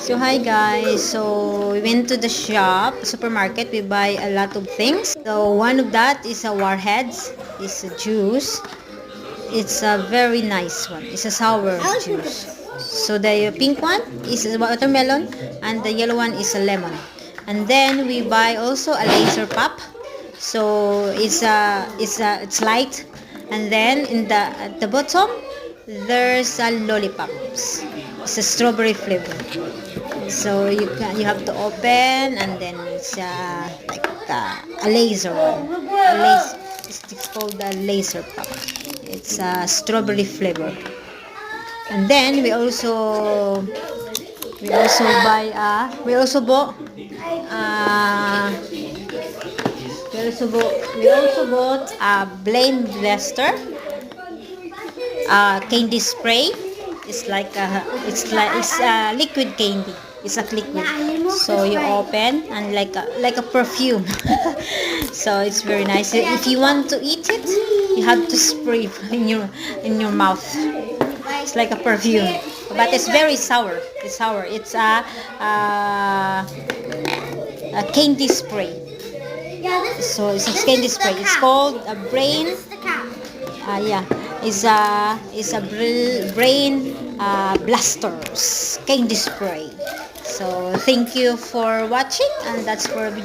So hi guys, so we went to the supermarket, we buy a lot of things. So one of that is a warheads, it's a juice. It's a very nice one. It's a sour juice. So the pink one is a watermelon and the yellow one is a lemon. And then we buy also a laser pop. So it's light. And then in the at the bottom there's a lollipops. It's a strawberry flavor. So you have to open and then it's like a laser one. A laser. It's called a laser pop. It's a strawberry flavor. And then we also bought a blend blaster, candy spray. It's a liquid candy. It's a liquid. So you open and like a perfume. So it's very nice. If you want to eat it, you have to spray in your mouth. It's like a perfume, but it's very sour. It's sour. It's a candy spray. So it's a candy spray. It's called a brain. Yeah, it's a brain blasters candy spray. So thank you for watching, and that's for video.